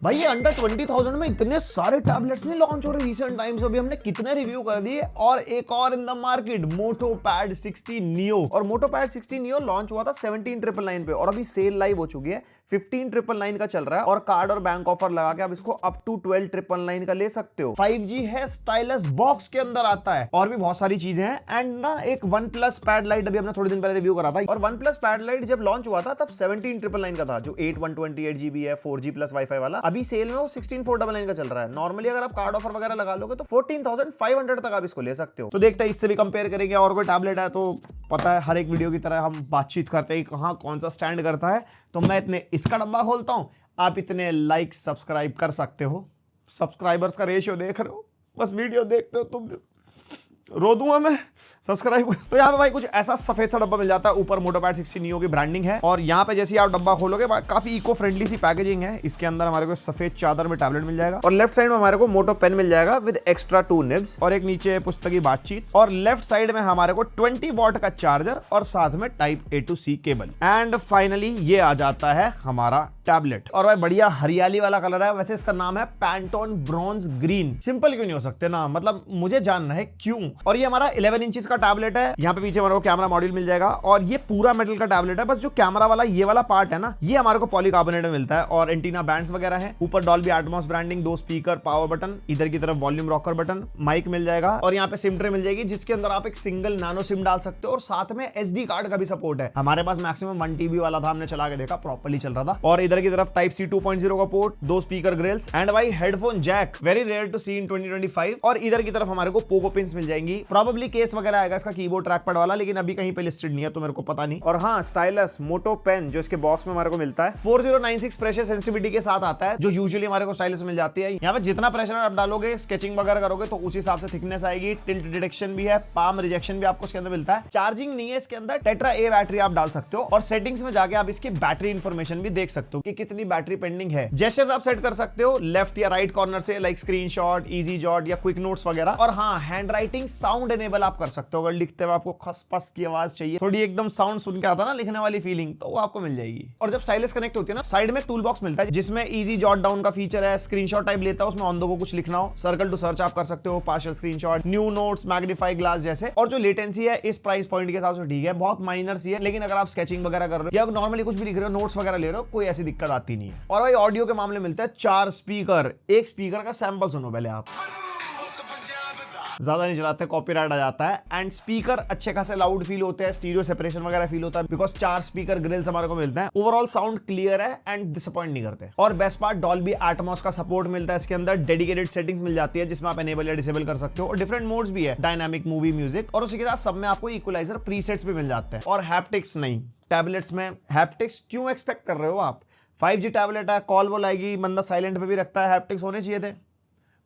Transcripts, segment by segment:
भाई ये अंडर 20,000 में इतने सारे टैबलेट्स नहीं लॉन्च हो रहे रिसेंट टाइम्स। अभी हमने कितने रिव्यू कर दिए। और एक और in the market Moto Pad 60 Neo. और मोटो पैड 60 नियो लॉन्च हुआ था 17,999 पे और अभी सेल लाइव हो चुकी है। 15,999 का चल रहा है और कार्ड और बैंक ऑफर लगा के आप इसको अप टू 12,999 का ले सकते हो। 5G है, स्टाइलस बॉक्स के अंदर आता है और भी बहुत सारी चीजें हैं। एंड ना एक वन प्लस पैड लाइट अभी हमने थोड़े दिन पहले रिव्यू करा था और वन प्लस पैड लाइट जब लॉन्च हुआ था तब 17,999 का था, जो 8/128GB है 4G प्लस वाईफाई वाला। अभी सेल में वो 16,499 का चल रहा है। नॉर्मली अगर आप कार्ड ऑफर वगैरह लगा लोगे तो 14,500 तक आप इसको ले सकते हो। तो देखते हैं इससे भी कंपेयर करेंगे। और कोई टैबलेट है तो पता है हर एक वीडियो की तरह हम बातचीत करते हैं कहाँ कौन सा स्टैंड करता है। तो मैं इतने इसका डब्बा खोलता हूं, आप इतने लाइक सब्सक्राइब कर सकते हो। सब्सक्राइबर्स का रेशियो देख रहे हो, बस वीडियो देखते हो तुम। रो दूंगा मैं सब्सक्राइब। तो यहाँ पे भाई कुछ ऐसा सफेद सा डब्बा मिल जाता है। ऊपर मोटो पैड 60 नियो की ब्रांडिंग है और यहाँ पे जैसे आप डब्बा खोलोगे काफी इको फ्रेंडली सी पैकेजिंग है। इसके अंदर हमारे को सफेद चादर में टैबलेट मिल जाएगा और लेफ्ट साइड में हमारे को मोटो पेन मिल जाएगा विद एक्स्ट्रा 2 निब्स और एक नीचे पुस्तक की बातचीत। और लेफ्ट साइड में हमारे को 20 वॉट का चार्जर और साथ में type A to C cable. And finally ये आ जाता है हमारा टैबलेट। और भाई बढ़िया हरियाली वाला कलर है। वैसे इसका नाम है पैंटोन ब्रॉन्ज ग्रीन। सिंपल क्यों नहीं हो सकते ना, मतलब मुझे जानना है क्यों। और ये हमारा 11 इंचेस का टैबलेट है। यहाँ पे पीछे हमारे को कैमरा मॉड्यूल मिल जाएगा और ये पूरा मेटल का टैबलेट है। बस जो कैमरा वाला ये वाला पार्ट है ना, ये हमारे को पॉलीकार्बोनेट में मिलता है और एंटीना बैंड्स वगैरह है। ऊपर Dolby Atmos branding, 2 speaker, power button, इधर की तरफ वॉल्यूम रॉकर बटन, माइक मिल जाएगा और यहाँ पे सिम ट्रे मिल जाएगी जिसके अंदर आप एक सिंगल नैनो सिम डाल सकते हो और साथ में SD कार्ड का भी सपोर्ट है। हमारे पास मैक्सिमम 1 TB वाला था, हमने चला के देखा प्रॉपर्ली चल रहा था। और इधर की तरफ टाइप C 2.0 का पोर्ट, 2 स्पीकर ग्रिल्स एंड भाई headphone jack, very rare to see in 2025। और इधर की तरफ हमारे को पोको पिन्स मिल जाएंगी। प्रोबेबली केस वगैरह आएगा इसका कीबोर्ड ट्रैक पैड वाला, लेकिन अभी कहीं पे लिस्टेड नहीं है तो मेरे को पता नहीं। और हाँ, स्टाइलस मोटो पेन जो इसके बॉक्स में हमारे को मिलता है 4096 प्रेशर सेंसिटिविटी के साथ आता है, जो यूजुअली हमारे को स्टाइलस मिल जाती है। यहाँ पे जितना प्रेशर आप डालोगे, स्केचिंग वगैरह करोगे तो उस हिसाब से थिकनेस आएगी। टिल्ट डिटेक्शन भी है, पाम रिजेक्शन भी आपको इसके अंदर मिलता है। चार्जिंग नहीं है इसके अंदर, टेट्रा A बैटरी आप डाल सकते हो और सेटिंग्स में जाके आप इसकी बैटरी इंफॉर्मेशन भी देख सकते हो कि कितनी बैटरी पेंडिंग है। जेस्चर्स आप सेट कर सकते हो लेफ्ट या राइट कॉर्नर से, लाइक स्क्रीनशॉट, इजी जॉट या क्विक नोट्स वगैरह। और हाँ, हैंड राइटिंग साउंड एनेबल आप कर सकते हो। अगर लिखते हुए आपको खसपस की आवाज चाहिए, थोड़ी एकदम साउंड सुन के आता ना लिखने वाली फीलिंग, तो वो आपको मिल जाएगी। और जब स्टाइलस कनेक्ट होती है ना, साइड में टूल बॉक्स मिलता है जिसमें इजी जॉट डाउन का फीचर है। स्क्रीनशॉट टाइप लेता है, उसमें ऑन द गो कुछ लिखना हो, सर्कल टू सर्च आप कर सकते हो, partial screenshot, new notes, magnify glass जैसे। और जो लेटेंसी है इस प्राइस पॉइंट के हिसाब से ठीक है, बहुत माइनर सी है, लेकिन अगर आप स्केचिंग वगैरह कर रहे हो या नॉर्मली कुछ भी लिख रहे हो, नोट्स वगैरह ले रहे हो, कोई ऐसी दिक्कत आती नहीं है। और भाई ऑडियो के मामले मिलता है 4 स्पीकर। एक स्पीकर का सैंपल सुनो पहले आप, ज्यादा नहीं चलाते, कॉपीराइट आ जाता है। एंड स्पीकर अच्छे खासे लाउड फील होते हैं, स्टीरियो सेपरेशन वगैरह फील होता है बिकॉज 4 स्पीकर ग्रिल्स हमारे को मिलते हैं। ओवरऑल साउंड क्लियर है एंड डिसअपॉइंट नहीं करते। और बेस्ट पार्ट, डॉल्बी एटमॉस का सपोर्ट मिलता है इसके अंदर। डेडिकेटेड सेटिंग्स मिल जाती है जिसमें आप एनेबल या डिसेबल कर सकते हो और डिफरेंट मोड्स भी है, डायनामिक, मूवी, म्यूजिक। और उसी के साथ सब में आपको इक्वलाइजर प्रीसेट्स भी मिल जाते हैं। और हैप्टिक्स नहीं, टैबलेट्स में हैप्टिक्स क्यों एक्सपेक्ट कर रहे हो आप? 5G टैबलेट है, कॉल वो आएगी, बंदा साइलेंट पे भी रखता है, हैप्टिक्स होने चाहिए थे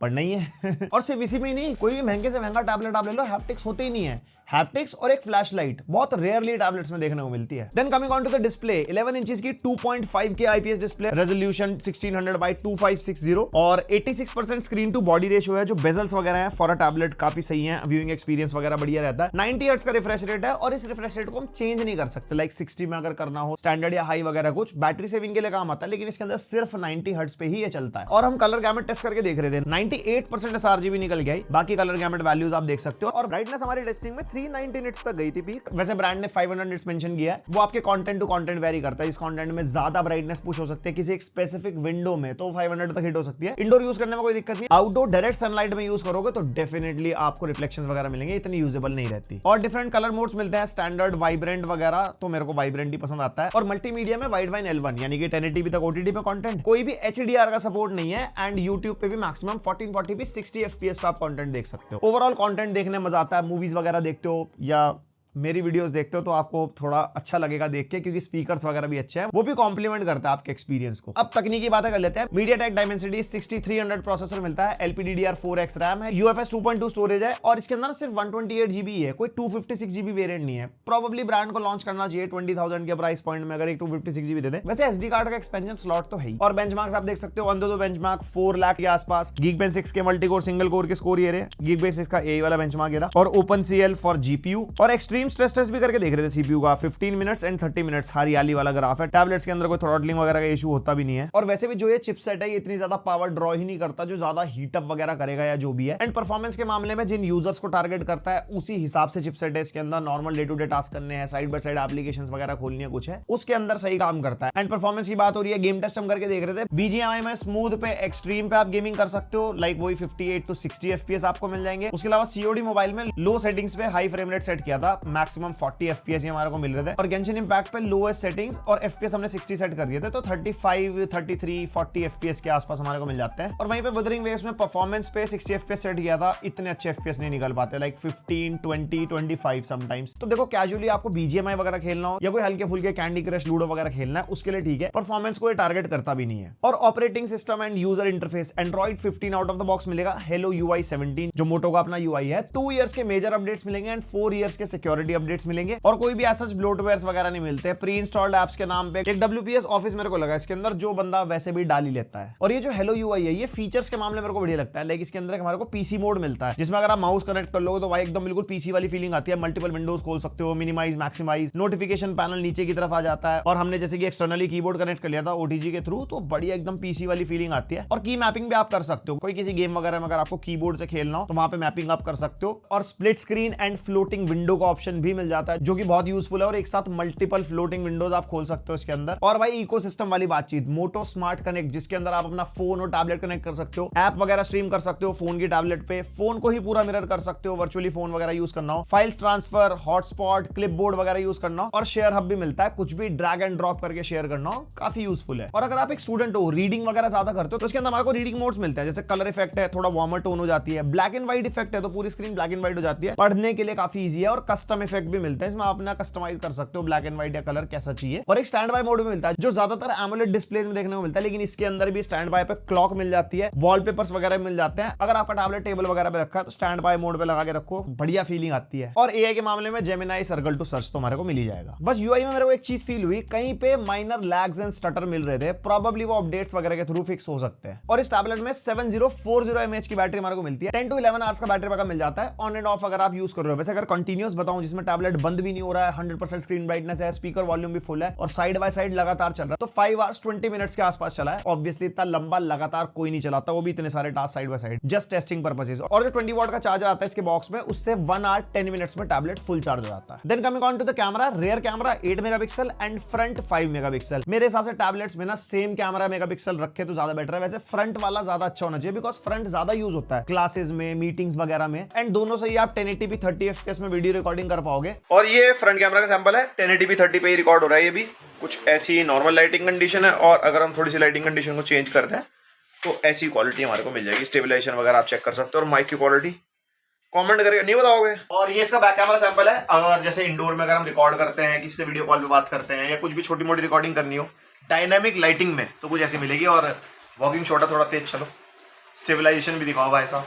पर नहीं है। और सिर्फ इसी में ही नहीं, कोई भी महंगे से महंगा टैबलेट आप ले लो, हैप्टिक्स होते ही नहीं है। हैप्टिक्स और एक फ्लैश लाइट बहुत रेयरली टैबलेट्स में देखने को मिलती है। Then coming on to the display, 11 inches की 2.5K IPS display, resolution 1600x2560 और 86% स्क्रीन टू बॉडी रेशियो है। जो बेजल्स वगैरह हैं फॉर अ टैबलेट काफी सही है, व्यूइंग एक्सपीरियंस वगैरह बढ़िया रहता है। 90 हर्ट्ज का रिफ्रेश रेट है और इस रिफ्रेश रेट को हम चेंज नहीं कर सकते, लाइक 60 में अगर करना हो, स्टैंडर्ड या हाई वगैरह कुछ। बैटरी सेविंग के लिए काम आता है, लेकिन इसके अंदर सिर्फ 90 हर्ट्ज पे ही ये चलता है। और हम कलर गैमेट टेस्ट करके देख रहे थे, 98% sRGB निकल गया। बाकी कलर गैमेट वैल्यूज आप देख सकते हो। और ब्राइटनेस हमारी टेस्टिंग में 390 निट्स तक गई थी पीक। वैसे ब्रांड ने 500 निट्स मेंशन किया है, वो आपके कंटेंट टू कंटेंट वेरी करता है। इस कंटेंट में ज्यादा ब्राइटनेस पुश हो सकती है किसी एक स्पेसिफिक विंडो में, तो 500 तक हिट हो सकती है। इंडोर यूज करने में कोई दिक्कत नहीं। आउटडोर डायरेक्ट सनलाइट में यूज करोगे तो डेफिनेटली आपको रिफ्लेक्शंस वगैरह मिलेंगे, इतनी यूजेबल नहीं रहती। और डिफरेंट कलर मोड्स मिलते हैं, स्टैंडर्ड, वाइब्रेंट वगैरह, तो मेरे को वाइब्रेंट ही पसंद आता है। और मल्टीमीडिया में वाइड वाइन L1 यानी कि 1080p तक OTT पे कंटेंट, कोई भी HDR का सपोर्ट नहीं है। एंड यूट्यूब पे भी मैक्सिमम 1440p 60 FPS पे आप कंटेंट देख सकते हो। ओवरऑल कंटेंट देखने में मजा आता है। मूवीज वगैरह देखते हो या मेरी वीडियोस देखते हो तो आपको थोड़ा अच्छा लगेगा देख के, क्योंकि स्पीकर्स वगैरह भी अच्छे हैं, वो भी कॉम्प्लीमेंट करता है आपके एक्सपीरियंस को। अब तकनीकी बातें कर लेते हैं। MediaTek Dimensity 6300 प्रोसेसर मिलता है, LPDDR4X रैम है, UFS 2.2 स्टोरेज है और इसके अंदर सिर्फ 128GB है, कोई 256GB वेरिएंट नहीं है। प्रोबेबली ब्रांड को लॉन्च करना चाहिए 20,000 के प्राइस पॉइंट में, अगर एक 256GB दे दे। वैसे SD कार्ड का एक्सपेंशन स्लॉट तो है ही। और बेंचमार्क्स आप देख सकते हो, अंदर दो बेंचमार्क 4 लाख के आसपास। Geekbench 6 के मल्टी कोर सिंगल कोर के स्कोर ये रहे, Geekbench 6 का A वाला बेंचमार्क ये रहा। और OpenCL फॉर GPU और एक्सट्रीम टाइम स्ट्रेस टेस्ट भी करके देख रहे थे सीपीयू का, 15 मिनट्स एंड 30 मिनट्स, हरियाली वाला ग्राफ है। टैबलेट्स के अंदर कोई थ्रॉटलिंग वगैरह का इशू होता भी नहीं है। और वैसे भी जो ये चिपसेट है ये इतनी ज्यादा पावर ड्रॉ ही नहीं करता जो ज्यादा हीटअप वगैरह करेगा या जो भी है। एंड परफॉर्मेंस के मामले में जिन यूजर्स को टारगेट करता है उसी हिसाब से चिपसेट है इसके अंदर। Normal day to day task करने हैं, साइड बाय साइड एप्लीकेशंस वगैरह खोलनी है, कुछ है उसके अंदर सही काम करता है। एंड परफॉर्मेंस की बात हो रही है, गेम टेस्ट हम करके देख रहे थे, बीजीएमआई में स्मूथ पे, एक्सट्रीम पे आप गेमिंग कर सकते हो, लाइक वही 58 to 60 FPS आपको मिल जाएंगे। उसके अलावा सीओडी मोबाइल में लो सेटिंग्स पे हाई फ्रेम रेट सेट किया था, मैक्सिमम 40 FPS ही हमारे को मिल रहे थे। और गेंशिन इंपैक्ट पे लोएस्ट सेटिंग्स और FPS हमने 60 सेट कर दिए थे, तो 35, 33, 40 FPS के आसपास हमारे को मिल जाते हैं। और वहीं पे वुदरिंग वेव्स में परफॉर्मेंस पे 60 FPS सेट किया था, इतने अच्छे FPS नहीं निकल पाते, लाइक 15, 20, 25 समटाइम्स। तो देखो कैजुअली आपको बीजीएमआई वगैरह खेलना हो या कोई हल्के फुल्के कैंडी क्रश, लूडो वगैरह खेलना है, उसके लिए ठीक है, परफॉर्मेंस को ये टारगेट करता भी नहीं है। और operating system and user interface Android 15 out of the box मिलेगा, हेलो UI 17 जो मोटो का अपना UI है। 2 इयर्स के मेजर अपडेट्स मिलेंगे एंड 4 इयर्स के सिक्योरिटी अपडेट्स मिलेंगे। और कोई भी ऐसा ब्लोटवेयर्स वगैरह नहीं मिलते, प्री इंस्टॉल्ड एप्स के नाम पे। एक WPS ऑफिस मेरे को लगा इसके अंदर, जो बंदा वैसे भी डाल ही लेता है। और ये जो हेलो UI है, ये फीचर्स के मामले मेरे को बढ़िया लगता है, लाइक इसके अंदर हमारे को पीसी मोड मिलता है, जिसमें अगर आप माउस कनेक्ट कर लोगे तो भाई एकदम बिल्कुल पीसी वाली फीलिंग आती है। मल्टीपल विंडोज खोल सकते हो, मिनिमाइज, मैक्सिमाइज, नोटिफिकेशन पैनल नीचे की तरफ आ जाता है। और हमने जैसे कि एक्सटर्नली कीबोर्ड कनेक्ट कर लिया था OTG के थ्रू, तो बढ़िया एकदम पीसी वाली फीलिंग आती है। और की मैपिंग भी आप कर सकते हो, कोई किसी गेम वगैरह में अगर आपको कीबोर्ड से खेलना हो तो वहां पे मैपिंग आप कर सकते हो। और split screen and floating window का ऑप्शन भी मिल जाता है, जो कि बहुत यूजफुल है। और एक साथ मल्टीपल फ्लोटिंग विंडोज आप खोल सकते हो इसके अंदर। और भाई इकोसिस्टम वाली बातचीत, मोटो स्मार्ट कनेक्ट, जिसके अंदर आप अपना फोन और टैबलेट कनेक्ट कर सकते हो, ऐप वगैरह स्ट्रीम कर सकते हो फोन की टैबलेट पे, फोन को ही पूरा मिरर कर सकते हो, वर्चुअली फोन वगैरह यूज करना हो, फाइल्स ट्रांसफर, हॉटस्पॉट, क्लिपबोर्ड वगैरह यूज करना हो। और शेयर हब भी मिलता है, कुछ भी ड्रैग एंड ड्रॉप करके शेयर करना हो, काफी यूजफुल है। और अगर आप एक स्टूडेंट हो, रीडिंग वगैरह ज्यादा करते हो, तो इसके अंदर हमारे को रीडिंग मोड्स मिलते हैं, जैसे कलर इफेक्ट है, थोड़ा वार्मर टोन हो जाती है, ब्लैक एंड व्हाइट इफेक्ट है तो पूरी स्क्रीन ब्लैक एंड व्हाइट हो जाती है, पढ़ने के लिए काफी इजी है। और कस्टम इफेक्ट भी मिलते हैं, इसमें आप अपना कस्टमाइज कर सकते हो, ब्लैक एंड व्हाइट या कलर कैसा चाहिए। और एक स्टैंड बाय मोड भी मिलता है, जो ज्यादातर एमोलेड डिस्प्लेज में देखने को मिलता है, लेकिन इसके अंदर भी स्टैंड बाय पे क्लॉक मिल जाती है, वॉलपेपर्स वगैरह मिल जाते हैं। अगर आपका टैबलेट टेबल वगैरह पे रखा है तो स्टैंड बाय मोड पे लगा के रखो, बढ़िया फीलिंग आती है। और एआई के मामले में जेमिनाई सर्कल टू सर्च तो हमारे को मिल ही जाएगा। बस यूआई में मेरे को एक चीज फील हुई, कहीं पे माइनर लैग्स एंड स्टटर मिल रहे थे, प्रोबेबली वो अपडेट्स वगैरह के थ्रू फिक्स हो सकते हैं। और इस टैबलेट में 7040 mAh की बैटरी हमारे को मिलती है, 10 to 11 आवर्स का बैटरी बैकअप मिल जाता है, ऑन एंड ऑफ अगर आप यूज कर रहे हो। वैसे अगर कंटिन्यूअस बताऊं, जिसमें टैबलेट बंद भी नहीं हो रहा है, 100% स्क्रीन ब्राइटनेस है, स्पीकर वॉल्यूम भी फुल है और साइड बाय साइड लगातार चल रहा है, तो 5 hours 20 minutes के आसपास चला है। ऑब्वियसली इतना लंबा लगातार कोई नहीं चलाता, वो भी इतने सारे task side by side, just testing purposes. और जो 20 वॉट का चार्जर आता है इसके बॉक्स में, उससे 1 hour 10 minutes में टैबलेट फुल चार्ज हो जाता है। Then coming on to the camera, rear camera 8 megapixel and front 5 megapixel. मेरे हिसाब से टैबलेट्स में ना सेम कैमरा मेगापिक्सल रखे तो ज्यादा बेटर है। वैसे फ्रंट वाला ज्यादा अच्छा होना चाहिए, बिकॉज फ्रंट ज्यादा यूज होता है क्लासेस में, मीटिंग्स वगैरह में, एंड दोनों से ही आप 1080p 30 fps में वीडियो रिकॉर्डिंग कर पाओगे। और ये फ्रंट कैमरा का सैंपल है, 1080p 30 पे ही रिकॉर्ड हो रहा है। ये भी कुछ ऐसी नॉर्मल लाइटिंग कंडीशन है, और अगर हम थोड़ी सी लाइटिंग कंडीशन को चेंज करते हैं तो ऐसी क्वालिटी हमारे को मिल जाएगी। स्टेबलाइजेशन वगैरह आप चेक कर सकते हो, और माइक की क्वालिटी कमेंट करके नहीं बताओगे। और ये इसका बैक कैमरा सैंपल है, अगर जैसे इंडोर में अगर हम रिकॉर्ड करते हैं, किसी से वीडियो कॉल पे बात करते हैं, या कुछ भी छोटी मोटी रिकॉर्डिंग करनी हो डायनामिक लाइटिंग में, तो कुछ ऐसी मिलेगी। और वॉकिंग छोटा थोड़ा तेज चलो, स्टेबलाइजेशन भी दिखाओ भाई साहब,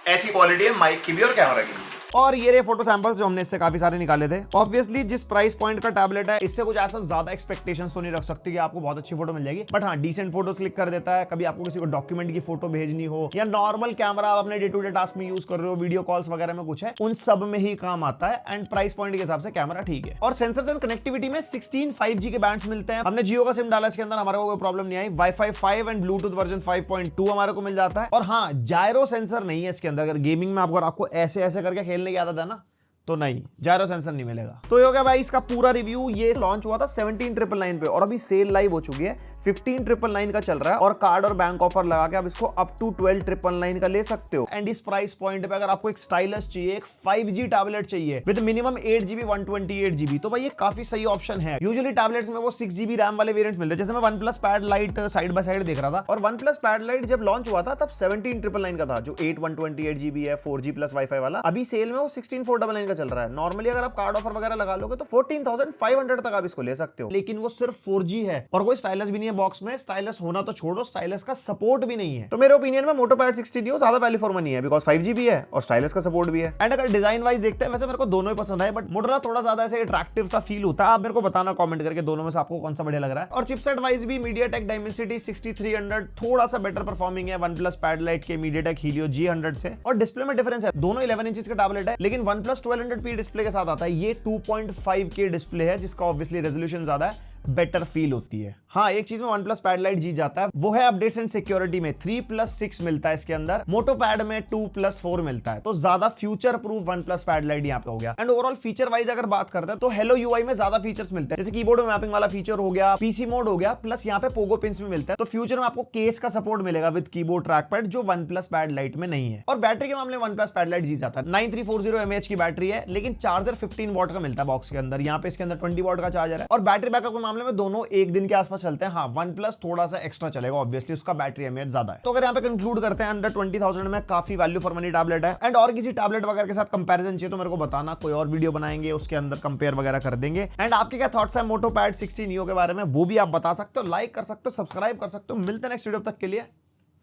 ऐसी क्वालिटी है माइक की भी और कैमरा की भी। और ये रे फोटो सैंपल्स जो हमने इससे काफी सारे निकाले थे। ऑब्वियसली जिस प्राइस पॉइंट का टैबलेट है, इससे कुछ ऐसा ज्यादा एक्सपेक्टेशंस तो नहीं रख सकते कि आपको बहुत अच्छी फोटो मिल जाएगी, बट हाँ डिसेंट फोटो क्लिक कर देता है। कभी आपको किसी को डॉक्यूमेंट की फोटो भेजनी हो, या नॉर्मल कैमरा आप अपने डे टू डे टास्क में यूज कर रहे हो, वीडियो कॉल्स वगैरह में कुछ है, उन सब में ही काम आता है। एंड प्राइस पॉइंट के हिसाब से कैमरा ठीक है। और सेंसर्स एंड कनेक्टिविटी में 16 5G के बैंड्स मिलते हैं। हमने जियो का सिम डाला इसके अंदर, हमारे को कोई प्रॉब्लम नहीं आई। वाईफाई 5 एंड ब्लूटूथ वर्जन 5.2 हमारे को मिल जाता है। और हाँ, जायरो सेंसर नहीं है इसके अंदर। अगर गेमिंग में आपको ऐसे ऐसे करके खेलने की आदत है ना, तो नहीं, जायरो सेंसर नहीं मिलेगा। तो ये हो गया भाई इसका पूरा रिव्यू। ये लॉन्च हुआ था 17,999 पे, और अभी सेल लाइव हो चुकी है, 15,999 का चल रहा है। और कार्ड और बैंक ऑफर लगा के आप इसको अप टू 12,999 का ले सकते हो। एंड इस प्राइस पॉइंट पे अगर आपको एक स्टाइलस चाहिए, एक 5G टैबलेट चाहिए विद मिनिमम 8GB 128GB, तो भाई ये काफी सही ऑप्शन है। यूजुअली टैबलेट्स में वो 6GB रैम वाले वेरिएंट्स मिलते हैं, जैसे मैं OnePlus Pad Lite side by side देख रहा था, और OnePlus Pad Lite जब लॉन्च हुआ था तब 17,999 का था, जो 8 128GB है, 4G प्लस वाईफाई वाला। अभी सेल में वो 16,499 का चल रहा है। नॉर्मली अगर आप कार्ड ऑफर वगैरह लगा लोगे तो 14,500 तक आप इसको ले सकते हो, लेकिन वो सिर्फ 4G है और कोई स्टाइलस भी नहीं है बॉक्स में। स्टाइलस होना तो छोड़ो, स्टाइलस का सपोर्ट भी नहीं है। तो मेरे ओपिनियन में मोटो पैड 60 Neo ज्यादा वैल्यू फॉर मनी है, बिकॉज 5G भी है और स्टाइलस का सपोर्ट भी है। एंड अगर डिजाइन वाइज देखते हैं, वैसे मेरे को दोनों ही पसंद है, बट मोटोरोला थोड़ा ज्यादा ऐसे अट्रैक्टिव सा फील होता है। आप मेरे को बताना कमेंट करके दोनों में से आपको कौन सा बढ़िया लग रहा है। और चिपसेट वाइज भी MediaTek Dimensity 6300 थोड़ा सा बेटर परफॉर्मिंग है OnePlus Pad Lite के MediaTek Helio G100 से। और डिस्प्ले में डिफरेंस है, दोनों 11 इंच का टैबलेट है, लेकिन OnePlus 1200 700p डिस्प्ले के साथ आता है। ये 2.5K डिस्प्ले है जिसका ऑब्वियसली रेजोल्यूशन ज्यादा है, बेटर फील होती है। हाँ, एक चीज में OnePlus पैड लाइट जीत जाता है, वो है अपडेट्स एंड सिक्योरिटी में 3+6 मिलता है इसके अंदर, मोटो पैड में 2+4 मिलता है, तो ज्यादा future proof OnePlus pad light यहाँ पे हो गया। एंड ओवरऑल फीचर वाइज अगर बात करते हैं तो हेलो UI में ज्यादा फीचर्स मिलते हैं, जैसे कीबोर्ड में मैपिंग वाला फीचर हो गया, पीसी मोड हो गया, प्लस यहाँ पे पोगो पिंस भी मिलता है। तो फ्यूचर में आपको केस का सपोर्ट मिलेगा विद कीबोर्ड ट्रैक पैड, जो OnePlus पैड लाइट में नहीं है। और बैटरी के मामले में OnePlus पैड लाइट जीत जाता है। 9340 mAh की बैटरी है, लेकिन चार्जर 15 वॉट का मिलता है बॉक्स के अंदर, यहाँ पे इसके अंदर 20 वॉट का चार्जर है। और बैटरी बैकअप के मामले में दोनों एक दिन के आसपास चलते हैं। हाँ, OnePlus थोड़ा सा एक्स्ट्रा चलेगा, ऑब्वियसली उसका बैटरी एमएएच ज्यादा है। तो अगर यहाँ पे कंक्लूड करते हैं, अंडर 20,000 में काफी वैल्यू फॉर मनी टैबलेट है। एंड और किसी टैबलेट वगैरह के साथ कंपैरिजन चाहिए तो मेरे को बताना, कोई और वीडियो बनाएंगे उसके अंदर कंपेयर वगैरह कर देंगे। एंड आपके क्या थॉट्स है मोटो पैड 60 नियो के बारे में, वो भी आप बता सकते हो, लाइक कर सकते हो, सब्सक्राइब कर सकते हो। मिलते हैं नेक्स्ट वीडियो, तक के लिए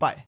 बाय।